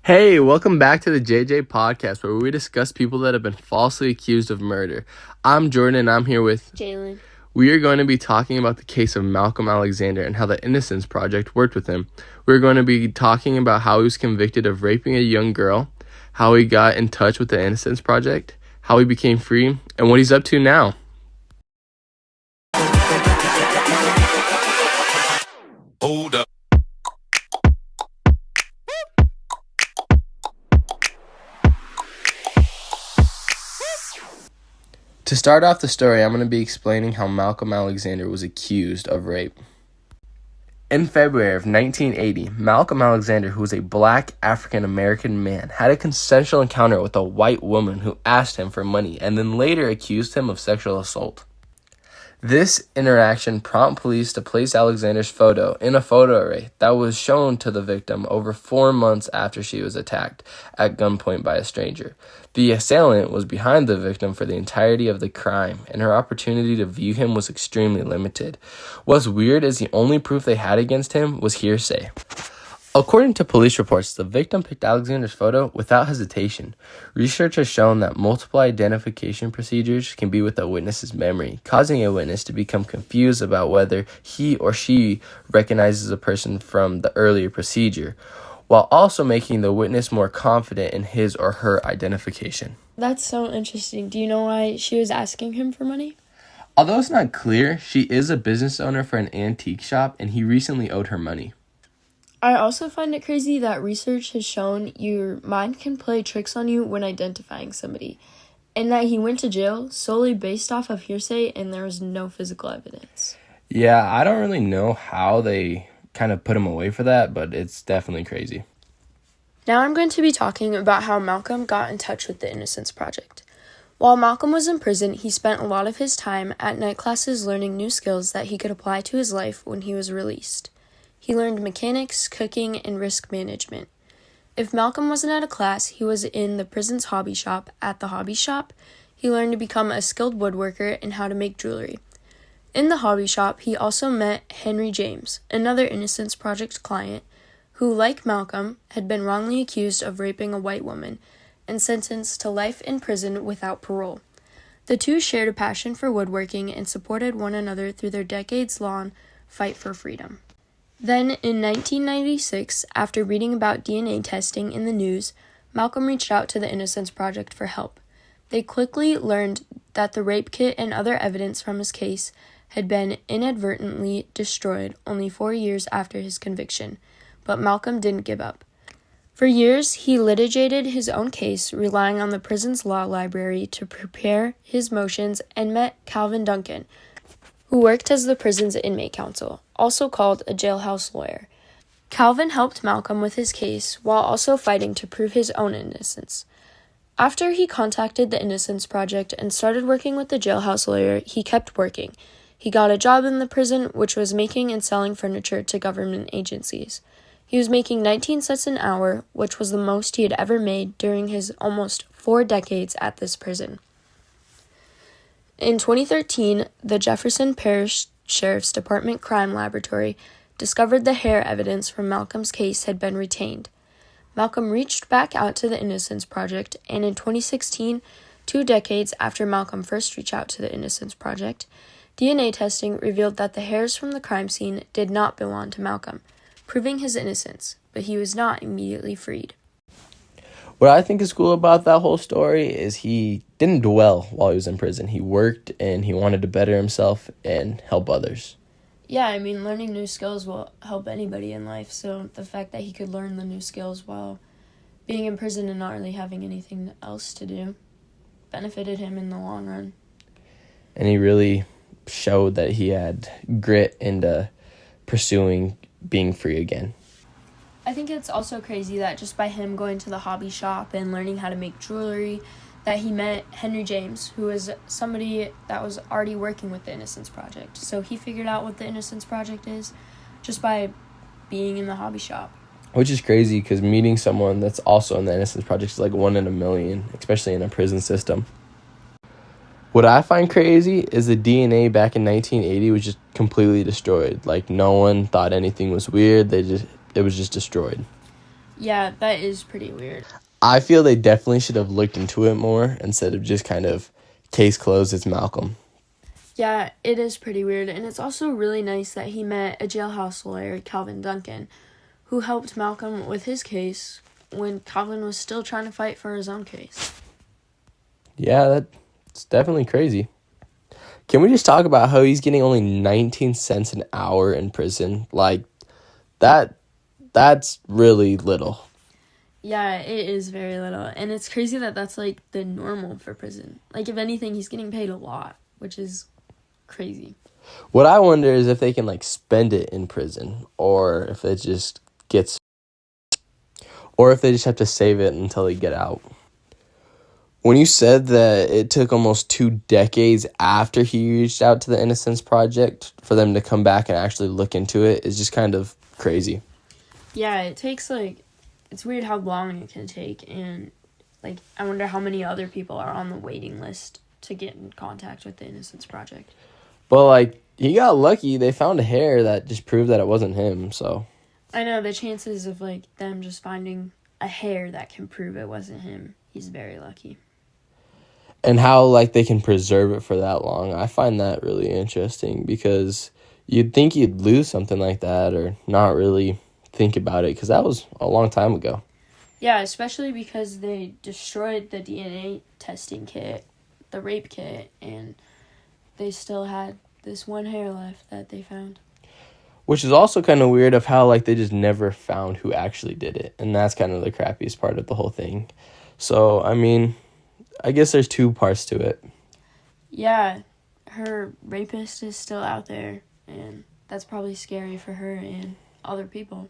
Hey, welcome back to the JJ Podcast, where we discuss people that have been falsely accused of murder. I'm Jordan, and I'm here with Jalen. We are going to be talking about the case of Malcolm Alexander and how the Innocence Project worked with him. We're going to be talking about how he was convicted of raping a young girl, how he got in touch with the Innocence Project, how he became free, and what he's up to now. Hold up. To start off the story, I'm going to be explaining how Malcolm Alexander was accused of rape. In February of 1980, Malcolm Alexander, who was a black African-American man, had a consensual encounter with a white woman who asked him for money and then later accused him of sexual assault. This interaction prompted police to place Alexander's photo in a photo array that was shown to the victim over 4 months after she was attacked at gunpoint by a stranger. The assailant was behind the victim for the entirety of the crime, and her opportunity to view him was extremely limited. What's weird is the only proof they had against him was hearsay. According to police reports, the victim picked Alexander's photo without hesitation. Research has shown that multiple identification procedures can be with a witness's memory, causing a witness to become confused about whether he or she recognizes a person from the earlier procedure, while also making the witness more confident in his or her identification. That's so interesting. Do you know why she was asking him for money? Although it's not clear, she is a business owner for an antique shop, and he recently owed her money. I also find it crazy that research has shown your mind can play tricks on you when identifying somebody, and that he went to jail solely based off of hearsay and there was no physical evidence. Yeah, I don't really know how they kind of put him away for that, but it's definitely crazy. Now I'm going to be talking about how Malcolm got in touch with the Innocence Project. While Malcolm was in prison, he spent a lot of his time at night classes learning new skills that he could apply to his life when he was released. He learned mechanics, cooking, and risk management. If Malcolm wasn't at a class, he was in the prison's hobby shop. At the hobby shop, he learned to become a skilled woodworker and how to make jewelry. In the hobby shop, he also met Henry James, another Innocence Project client, who, like Malcolm, had been wrongly accused of raping a white woman and sentenced to life in prison without parole. The two shared a passion for woodworking and supported one another through their decades-long fight for freedom. Then, in 1996, after reading about DNA testing in the news, Malcolm reached out to the Innocence Project for help. They quickly learned that the rape kit and other evidence from his case had been inadvertently destroyed only 4 years after his conviction, but Malcolm didn't give up. For years, he litigated his own case, relying on the prison's law library to prepare his motions, and met Calvin Duncan, who worked as the prison's inmate counsel, also called a jailhouse lawyer. Calvin helped Malcolm with his case while also fighting to prove his own innocence. After he contacted the Innocence Project and started working with the jailhouse lawyer, he kept working. He got a job in the prison, which was making and selling furniture to government agencies. He was making 19 cents an hour, which was the most he had ever made during his almost 4 decades at this prison. In 2013, the Jefferson Parish Sheriff's Department Crime Laboratory discovered the hair evidence from Malcolm's case had been retained. Malcolm reached back out to the Innocence Project, and in 2016, 2 decades after Malcolm first reached out to the Innocence Project, DNA testing revealed that the hairs from the crime scene did not belong to Malcolm, proving his innocence, but he was not immediately freed. What I think is cool about that whole story is he didn't dwell while he was in prison. He worked and he wanted to better himself and help others. Yeah, I mean, learning new skills will help anybody in life, so the fact that he could learn the new skills while being in prison and not really having anything else to do benefited him in the long run. And he really showed that he had grit into pursuing being free again. I think it's also crazy that just by him going to the hobby shop and learning how to make jewelry, that he met Henry James, who was somebody that was already working with the Innocence Project. So he figured out what the Innocence Project is just by being in the hobby shop. Which is crazy because meeting someone that's also in the Innocence Project is like 1 in a million, especially in a prison system. What I find crazy is the DNA back in 1980 was just completely destroyed. Like, no one thought anything was weird. It was just destroyed. Yeah, that is pretty weird. I feel they definitely should have looked into it more instead of just kind of case closed, it's Malcolm. Yeah, it is pretty weird, and it's also really nice that he met a jailhouse lawyer, Calvin Duncan, who helped Malcolm with his case when Calvin was still trying to fight for his own case. Yeah, that's definitely crazy. Can we just talk about how he's getting only 19 cents an hour in prison? Like, that's really little. Yeah, it is very little, and it's crazy that that's, like, the normal for prison. Like, if anything, he's getting paid a lot, which is crazy. What I wonder is if they can, like, spend it in prison, or if it just gets, or if they just have to save it until they get out. When you said that it took almost 2 decades after he reached out to the Innocence Project for them to come back and actually look into it, is just kind of crazy. Yeah, it takes, like, it's weird how long it can take, and, like, I wonder how many other people are on the waiting list to get in contact with the Innocence Project. But, like, he got lucky. They found a hair that just proved that it wasn't him, so. I know, the chances of, like, them just finding a hair that can prove it wasn't him, he's very lucky. And how, like, they can preserve it for that long. I find that really interesting because you'd think you'd lose something like that or not really think about it because that was a long time ago. Yeah, especially because they destroyed the DNA testing kit, the rape kit, and they still had this one hair left that they found. Which is also kind of weird of how, like, they just never found who actually did it. And that's kind of the crappiest part of the whole thing. So, I mean, I guess there's 2 parts to it. Yeah, her rapist is still out there, and that's probably scary for her and other people.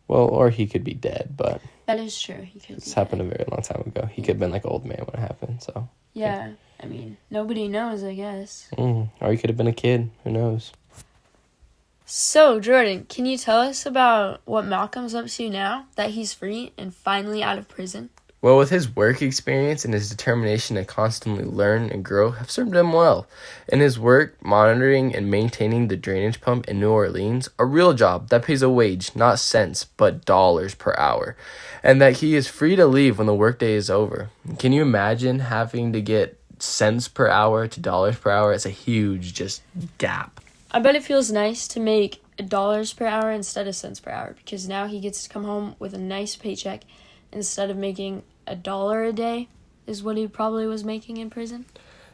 Well, or he could be dead, but That is true. He could. this happened a very long time ago. He could have been, like, an old man when it happened, so. Yeah, I mean, nobody knows, I guess. Or he could have been a kid. Who knows? So, Jordan, can you tell us about what Malcolm's up to now that he's free and finally out of prison? Well, with his work experience and his determination to constantly learn and grow have served him well. In his work, monitoring and maintaining the drainage pump in New Orleans, a real job that pays a wage, not cents, but dollars per hour, and that he is free to leave when the workday is over. Can you imagine having to get cents per hour to dollars per hour? It's a huge just gap. I bet it feels nice to make dollars per hour instead of cents per hour because now he gets to come home with a nice paycheck instead of making $1 a day is what he probably was making in prison.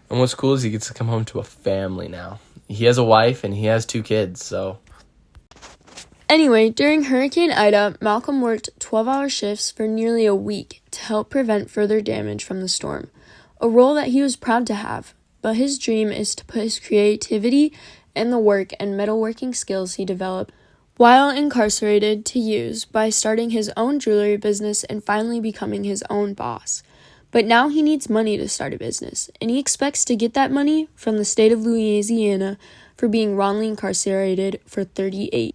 And what's cool is he gets to come home to a family now. He has a wife and he has 2 kids, so. Anyway, during Hurricane Ida, Malcolm worked 12-hour shifts for nearly a week to help prevent further damage from the storm, a role that he was proud to have. But his dream is to put his creativity and the work and metalworking skills he developed while incarcerated to use by starting his own jewelry business and finally becoming his own boss. But now he needs money to start a business, and he expects to get that money from the state of Louisiana for being wrongly incarcerated for 38.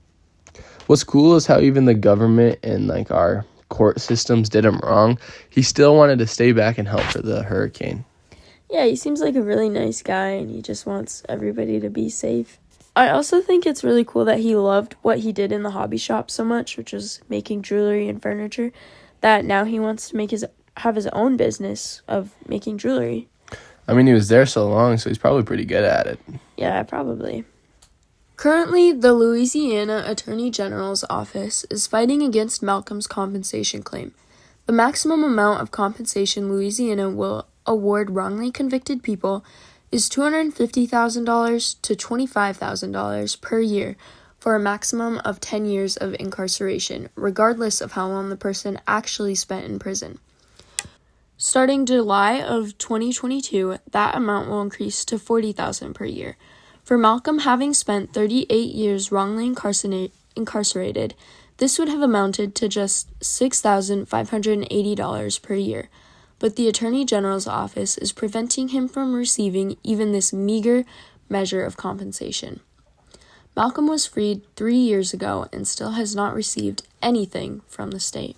What's cool is how even the government and, like, our court systems did him wrong. He still wanted to stay back and help for the hurricane. Yeah, he seems like a really nice guy, and he just wants everybody to be safe. I also think it's really cool that he loved what he did in the hobby shop so much, which was making jewelry and furniture, that now he wants to have his own business of making jewelry. I mean, he was there so long, so he's probably pretty good at it. Yeah, probably. Currently, the Louisiana Attorney General's office is fighting against Malcolm's compensation claim. The maximum amount of compensation Louisiana will award wrongly convicted people is $250,000 to $25,000 per year for a maximum of 10 years of incarceration, regardless of how long the person actually spent in prison. Starting July of 2022, that amount will increase to $40,000 per year. For Malcolm having spent 38 years wrongly incarcerated, this would have amounted to just $6,580 per year. But the Attorney General's office is preventing him from receiving even this meager measure of compensation. Malcolm was freed 3 years ago and still has not received anything from the state.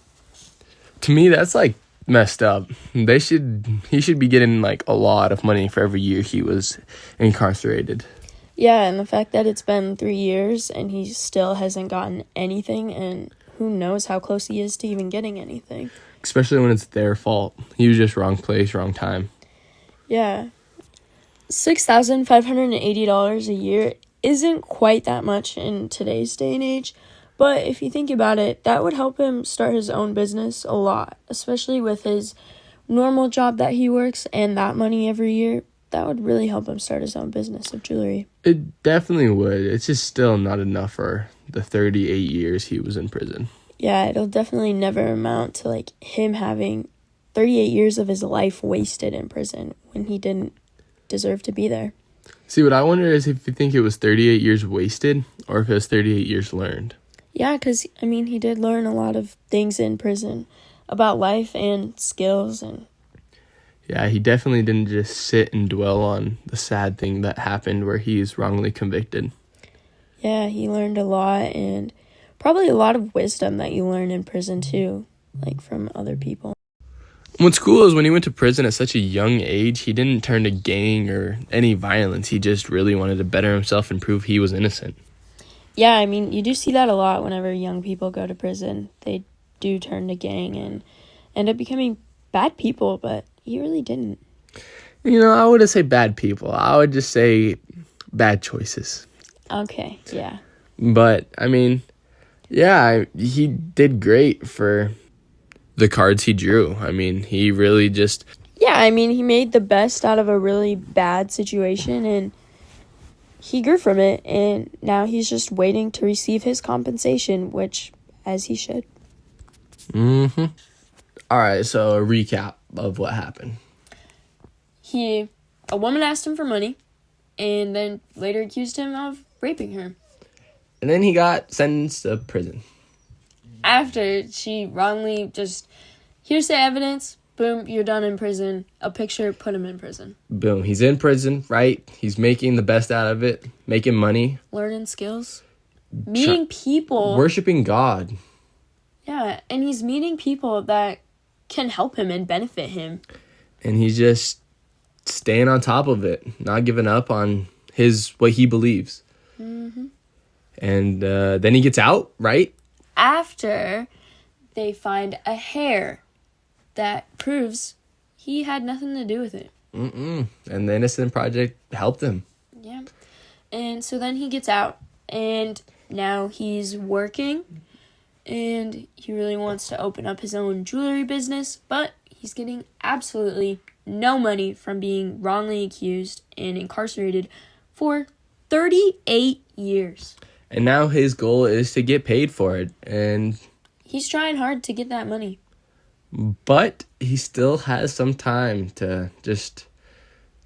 To me, that's, like, messed up. He should be getting, like, a lot of money for every year he was incarcerated. Yeah, and the fact that it's been 3 years and he still hasn't gotten anything, and who knows how close he is to even getting anything. Especially when it's their fault. He was just wrong place, wrong time. Yeah. $6,580 a year isn't quite that much in today's day and age, but if you think about it, that would help him start his own business a lot, especially with his normal job that he works and that money every year. That would really help him start his own business of jewelry. It definitely would. It's just still not enough for the 38 years he was in prison. Yeah, it'll definitely never amount to like him having 38 years of his life wasted in prison when he didn't deserve to be there. See, what I wonder is if you think it was 38 years wasted or if it was 38 years learned. Yeah, because, I mean, he did learn a lot of things in prison about life and skills. And Yeah, he definitely didn't just sit and dwell on the sad thing that happened where he's wrongly convicted. yeah, he learned a lot and probably a lot of wisdom that you learn in prison too, like from other people. What's cool is when he went to prison at such a young age, he didn't turn to gang or any violence. He just really wanted to better himself and prove he was innocent. Yeah, I mean, you do see that a lot whenever young people go to prison. They do turn to gang and end up becoming bad people, but he really didn't. You know, I wouldn't say bad people. I would just say bad choices. Okay, yeah. But, I mean, yeah, he did great for the cards he drew. I mean, he really just... Yeah, I mean, he made the best out of a really bad situation, and he grew from it, and now he's just waiting to receive his compensation, which, as he should. Mm-hmm. All right, so a recap of what happened. A woman asked him for money, and then later accused him of raping her. And then he got sentenced to prison. After she wrongly just, here's the evidence, boom, you're done in prison. A picture, put him in prison. Boom, he's in prison, right? He's making the best out of it, making money. Learning skills. Meeting people. Worshipping God. Yeah, and he's meeting people that can help him and benefit him. And he's just staying on top of it, not giving up on what he believes. Mm-hmm. And then he gets out, right? After they find a hair that proves he had nothing to do with it. And the Innocent Project helped him. Yeah. And so then he gets out, and now he's working, and he really wants to open up his own jewelry business, but he's getting absolutely no money from being wrongly accused and incarcerated for 38 years. And now his goal is to get paid for it. And he's trying hard to get that money. But he still has some time to just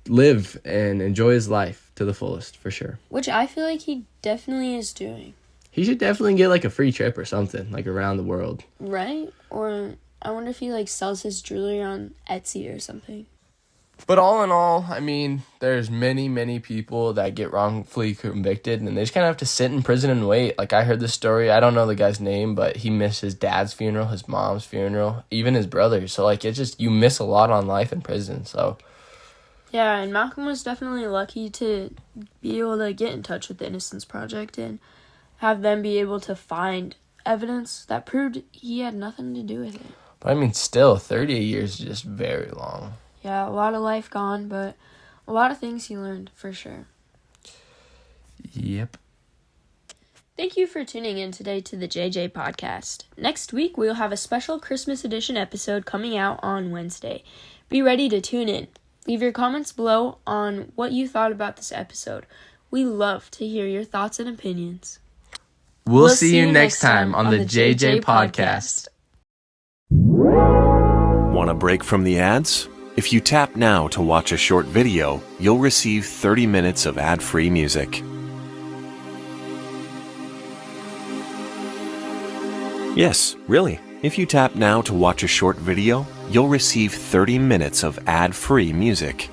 live and enjoy his life to the fullest, for sure. Which I feel like he definitely is doing. He should definitely get like a free trip or something, like around the world. Right? Or I wonder if he like sells his jewelry on Etsy or something. But all in all, I mean, there's many, many people that get wrongfully convicted, and they just kind of have to sit in prison and wait. Like, I heard this story. I don't know the guy's name, but he missed his dad's funeral, his mom's funeral, even his brother's. So, like, it's just, you miss a lot on life in prison, so. Yeah, and Malcolm was definitely lucky to be able to get in touch with the Innocence Project and have them be able to find evidence that proved he had nothing to do with it. But, I mean, still, 38 years is just very long. Yeah, a lot of life gone, but a lot of things he learned, for sure. Yep. Thank you for tuning in today to the JJ Podcast. Next week, we'll have a special Christmas edition episode coming out on Wednesday. Be ready to tune in. Leave your comments below on what you thought about this episode. We love to hear your thoughts and opinions. We'll see you next time on the JJ Podcast. Want a break from the ads? If you tap now to watch a short video, you'll receive 30 minutes of ad-free music. Yes, really. If you tap now to watch a short video, you'll receive 30 minutes of ad-free music.